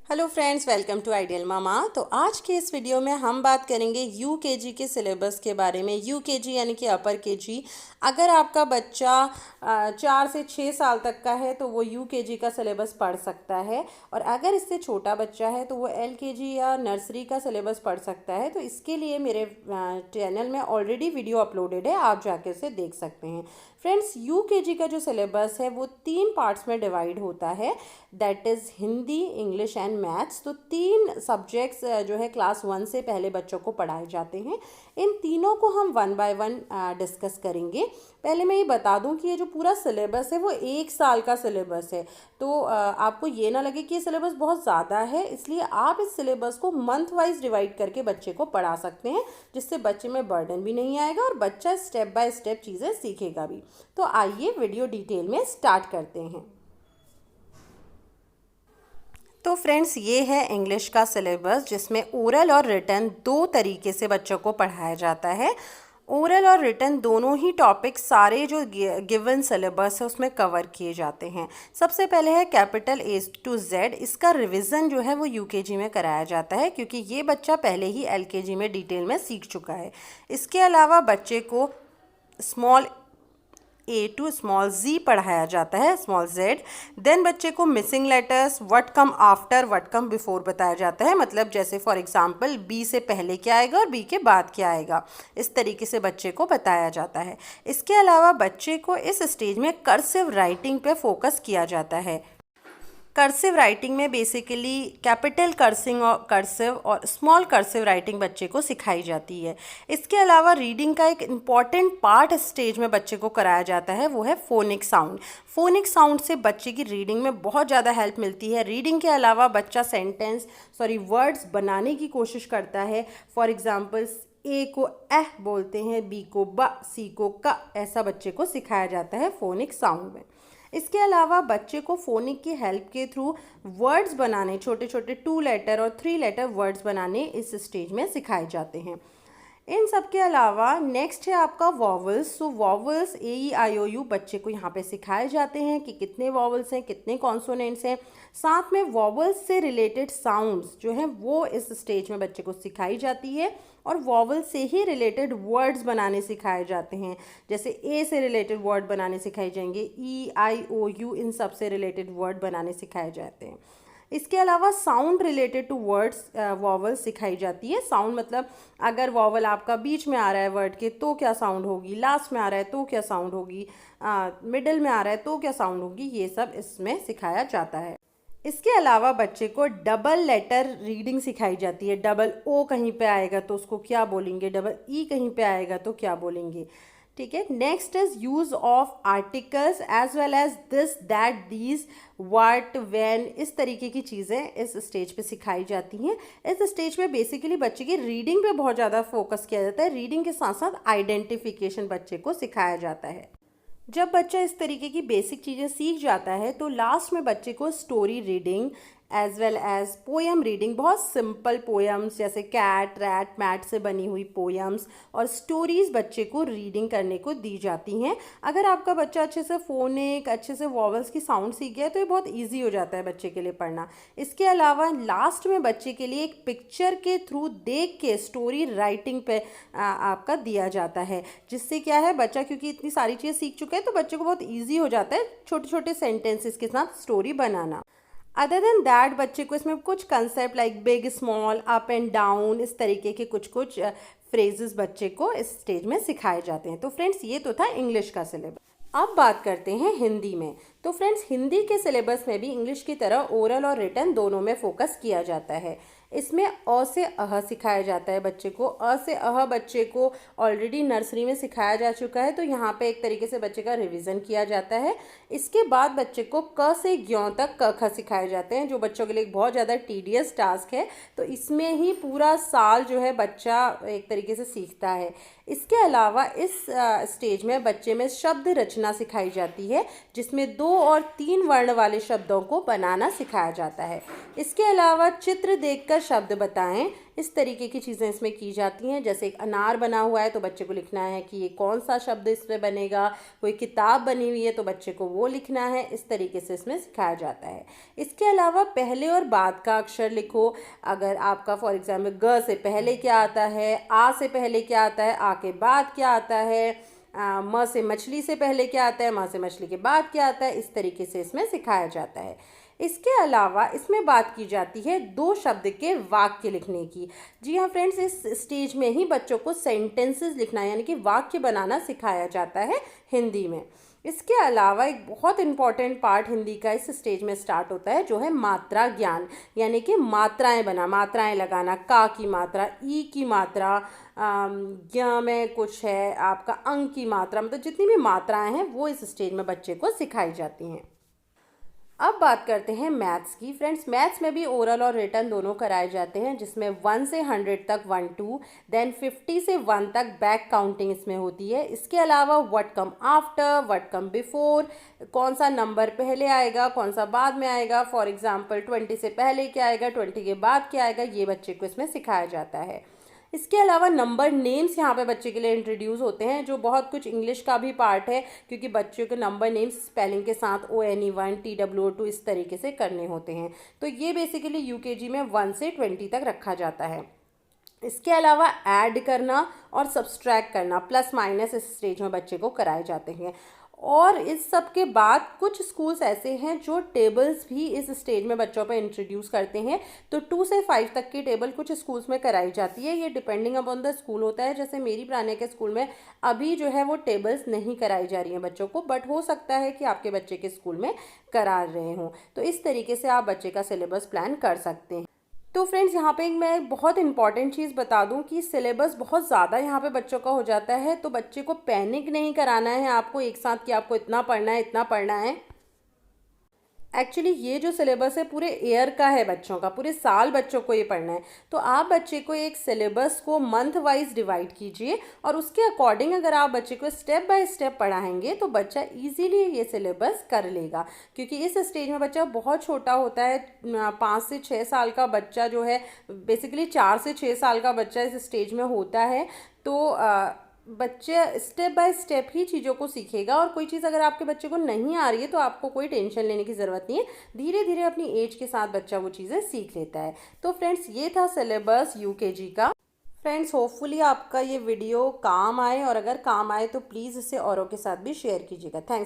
Hello friends, welcome to ideal Mama. तो आज के इस वीडियो में हम बात करेंगे यूकेजी के सिलेबस के बारे में। यूकेजी यानी कि अपर केजी। अगर आपका बच्चा 4 से 6 साल तक का है तो वो यूकेजी का सिलेबस पढ़ सकता है, और अगर इससे छोटा बच्चा है तो वो एलकेजी या नर्सरी का सिलेबस पढ़ सकता है। तो इसके लिए मेरे चैनल में ऑलरेडी वीडियो अपलोडेड है, आप जाके उसे देख सकते हैं। फ्रेंड्स, यूकेजी का जो सिलेबस है वो 3 पार्ट्स में डिवाइड होता है, that is Hindi, English and maths. तो 3 सब्जेक्ट्स जो है क्लास 1 से पहले बच्चों को पढ़ाए जाते हैं। इन तीनों को हम 1 बाय 1 डिस्कस करेंगे। पहले मैं ये बता दूं कि ये जो पूरा सिलेबस है वो 1 साल का सिलेबस है। तो आपको ये ना लगे कि ये सिलेबस बहुत ज़्यादा है, इसलिए आप इस सिलेबस को मंथ वाइज डिवाइड करके बच्चे को पढ़ा सकते हैं, जिससे बच्चे में बर्डन भी नहीं आएगा और बच्चा स्टेप बाय स्टेप चीज़ें सीखेगा भी। तो आइए वीडियो डिटेल में स्टार्ट करते हैं। तो फ्रेंड्स, ये है इंग्लिश का सिलेबस, जिसमें ओरल और रिटन 2 तरीके से बच्चों को पढ़ाया जाता है। ओरल और रिटन दोनों ही टॉपिक सारे जो गिवन सिलेबस है उसमें कवर किए जाते हैं। सबसे पहले है कैपिटल A to Z। इसका रिवीजन जो है वो यूकेजी में कराया जाता है, क्योंकि ये बच्चा पहले ही एलकेजी में डिटेल में सीख चुका है। इसके अलावा बच्चे को small A to small Z पढ़ाया जाता है, स्मॉल Z। देन बच्चे को missing letters, what come after, what come before बताया जाता है। मतलब जैसे फॉर एग्जांपल B से पहले क्या आएगा और B के बाद क्या आएगा, इस तरीके से बच्चे को बताया जाता है। इसके अलावा बच्चे को इस स्टेज में कर्सिव राइटिंग पे फोकस किया जाता है। कर्सिव राइटिंग में बेसिकली कैपिटल कर्सिव और स्मॉल कर्सिव राइटिंग बच्चे को सिखाई जाती है। इसके अलावा रीडिंग का एक इम्पॉर्टेंट पार्ट स्टेज में बच्चे को कराया जाता है, वो है फोनिक साउंड। फोनिक साउंड से बच्चे की रीडिंग में बहुत ज़्यादा हेल्प मिलती है। रीडिंग के अलावा बच्चा वर्ड्स बनाने की कोशिश करता है। फॉर एग्जाम्पल, ए को एह बोलते हैं, बी को ब, सी को क, ऐसा बच्चे को सिखाया जाता है फोनिक साउंड में। इसके अलावा बच्चे को फोनिक की हेल्प के थ्रू वर्ड्स बनाने, छोटे छोटे 2 लेटर और 3 लेटर वर्ड्स बनाने इस स्टेज में सिखाए जाते हैं। इन सब के अलावा नेक्स्ट है आपका वॉवल्स। सो वॉवल्स AEIOU बच्चे को यहाँ पे सिखाए जाते हैं कि कितने वॉवल्स हैं, कितने कॉन्सोनेंट्स हैं। साथ में वॉवल्स से रिलेटेड साउंड्स जो हैं वो इस स्टेज में बच्चे को सिखाई जाती है, और वॉवल से ही रिलेटेड वर्ड्स बनाने सिखाए जाते हैं। जैसे ए से रिलेटेड वर्ड बनाने सिखाए जाएंगे, EIOU इन सब से रिलेटेड वर्ड बनाने सिखाए जाते हैं। इसके अलावा sound related to words vowel सिखाई जाती है। साउंड मतलब अगर वॉवल आपका बीच में आ रहा है वर्ड के तो क्या साउंड होगी, लास्ट में आ रहा है तो क्या साउंड होगी, मिडिल में आ रहा है तो क्या साउंड होगी, ये सब इसमें सिखाया जाता है। इसके अलावा बच्चे को डबल लेटर रीडिंग सिखाई जाती है। डबल O कहीं पे आएगा तो उसको क्या बोलेंगे, डबल E कहीं पे आएगा तो क्या बोलेंगे। ठीक है। Next is use of articles as well as this, that, these, what, when, इस तरीके की चीज़ें इस स्टेज पे सिखाई जाती हैं। इस स्टेज पे बेसिकली बच्चे की रीडिंग पे बहुत ज़्यादा फोकस किया जाता है। रीडिंग के साथ साथ आइडेंटिफिकेशन बच्चे को सिखाया जाता है। जब बच्चा इस तरीके की बेसिक चीज़ें सीख जाता है तो लास्ट में बच्चे को story reading as well as poem reading, बहुत सिंपल पोएम्स जैसे कैट, रैट, मैट से बनी हुई पोएम्स और स्टोरीज़ बच्चे को रीडिंग करने को दी जाती हैं। अगर आपका बच्चा अच्छे से फोनिक, अच्छे से वॉवल्स की साउंड सीख गया तो ये बहुत ईजी हो जाता है बच्चे के लिए पढ़ना। इसके अलावा लास्ट में बच्चे के लिए एक पिक्चर के थ्रू देख के स्टोरी राइटिंग पे आपका दिया जाता है, जिससे क्या है, बच्चा क्योंकि इतनी सारी चीज़ें सीख चुका है तो बच्चे को बहुत ईजी हो जाता है छोटे छोटे सेंटेंसेस के साथ story banana. Other than that बच्चे को इसमें कुछ concept like big, small, up and down, इस तरीके के कुछ फ्रेजेस बच्चे को इस स्टेज में सिखाए जाते हैं। तो फ्रेंड्स, ये तो था इंग्लिश का सिलेबस। अब बात करते हैं हिंदी में। तो फ्रेंड्स, हिंदी के सिलेबस में भी इंग्लिश की तरह ओरल और रिटन दोनों में फोकस किया जाता है। इसमें अ से अह सिखाया जाता है बच्चे को। अ से अह बच्चे को ऑलरेडी नर्सरी में सिखाया जा चुका है, तो यहाँ पे एक तरीके से बच्चे का रिवीजन किया जाता है। इसके बाद बच्चे को क से ज्यों तक क ख सिखाए जाते हैं, जो बच्चों के लिए एक बहुत ज़्यादा टीडियस टास्क है। तो इसमें ही पूरा साल जो है बच्चा एक तरीके से सीखता है। इसके अलावा इस स्टेज में बच्चे में शब्द रचना सिखाई जाती है, जिसमें 2 और 3 वर्ण वाले शब्दों को बनाना सिखाया जाता है। इसके अलावा चित्र देखकर शब्द बताएं, इस तरीके की चीज़ें इसमें की जाती हैं। जैसे एक अनार बना हुआ है तो बच्चे को लिखना है कि ये कौन सा शब्द इसमें बनेगा, कोई किताब बनी हुई है तो बच्चे को वो लिखना है। इस तरीके से इसमें सिखाया जाता है। इसके अलावा पहले और बाद का अक्षर लिखो। अगर आपका फॉर एग्जाम्पल ग से पहले क्या आता है, आ से पहले क्या आता है, आ के बाद क्या आता है, म से मछली से पहले क्या आता है, म से मछली के बाद क्या आता है, इस तरीके से इसमें सिखाया जाता है। इसके अलावा इसमें बात की जाती है 2 शब्द के वाक्य लिखने की। जी हाँ फ्रेंड्स, इस स्टेज में ही बच्चों को सेंटेंसेस लिखना यानी कि वाक्य बनाना सिखाया जाता है हिंदी में। इसके अलावा एक बहुत इम्पॉर्टेंट पार्ट हिंदी का इस स्टेज में स्टार्ट होता है जो है मात्रा ज्ञान, यानी कि मात्राएं मात्राएं लगाना। का की मात्रा, ई की मात्रा, ज्ञ में कुछ है आपका अंक की मात्रा, मतलब जितनी भी मात्राएं हैं वो इस स्टेज में बच्चे को सिखाई जाती हैं। अब बात करते हैं मैथ्स की। फ्रेंड्स, मैथ्स में भी ओरल और रिटन दोनों कराए जाते हैं, जिसमें 1 से 100 तक 1 2, देन 50 से 1 तक बैक काउंटिंग इसमें होती है। इसके अलावा what come after, what come before, कौन सा नंबर पहले आएगा, कौन सा बाद में आएगा। फॉर एग्जाम्पल 20 से पहले क्या आएगा, 20 के बाद क्या आएगा, ये बच्चे को इसमें सिखाया जाता है। इसके अलावा नंबर नेम्स यहाँ पे बच्चे के लिए इंट्रोड्यूस होते हैं, जो बहुत कुछ इंग्लिश का भी पार्ट है, क्योंकि बच्चों के नंबर नेम्स स्पेलिंग के साथ ONE1 TWO2 इस तरीके से करने होते हैं। तो ये बेसिकली UKG में 1 से 20 तक रखा जाता है। इसके अलावा ऐड करना और सब्सट्रैक्ट करना, प्लस माइनस इस स्टेज में बच्चे को कराए जाते हैं। और इस सब के बाद कुछ स्कूल्स ऐसे हैं जो टेबल्स भी इस स्टेज में बच्चों पर इंट्रोड्यूस करते हैं। तो 2 से 5 तक की टेबल कुछ स्कूल्स में कराई जाती है, ये डिपेंडिंग अपॉन द स्कूल होता है। जैसे मेरी प्राण्य के स्कूल में अभी जो है वो टेबल्स नहीं कराई जा रही हैं बच्चों को, बट हो सकता है कि आपके बच्चे के स्कूल में करा रहे हों। तो इस तरीके से आप बच्चे का सिलेबस प्लान कर सकते हैं। तो फ्रेंड्स, यहाँ पे मैं बहुत इंपॉर्टेंट चीज़ बता दूँ कि सिलेबस बहुत ज़्यादा यहाँ पे बच्चों का हो जाता है, तो बच्चे को पैनिक नहीं कराना है आपको एक साथ कि आपको इतना पढ़ना है इतना पढ़ना है। एक्चुअली ये जो सिलेबस है पूरे ईयर का है, बच्चों का पूरे साल बच्चों को ये पढ़ना है। तो आप बच्चे को एक सिलेबस को मंथ वाइज डिवाइड कीजिए और उसके अकॉर्डिंग अगर आप बच्चे को स्टेप बाय स्टेप पढ़ाएंगे तो बच्चा इजीली ये सिलेबस कर लेगा। क्योंकि इस स्टेज में बच्चा बहुत छोटा होता है, 5 से 6 साल का बच्चा जो है, बेसिकली 4 से 6 साल का बच्चा इस स्टेज में होता है। तो बच्चे स्टेप बाय स्टेप ही चीज़ों को सीखेगा। और कोई चीज़ अगर आपके बच्चे को नहीं आ रही है तो आपको कोई टेंशन लेने की ज़रूरत नहीं है, धीरे धीरे अपनी एज के साथ बच्चा वो चीज़ें सीख लेता है। तो फ्रेंड्स, ये था सिलेबस UKG का। फ्रेंड्स, होपफुली आपका ये वीडियो काम आए, और अगर काम आए तो प्लीज़ इसे औरों के साथ भी शेयर कीजिएगा। थैंक्स।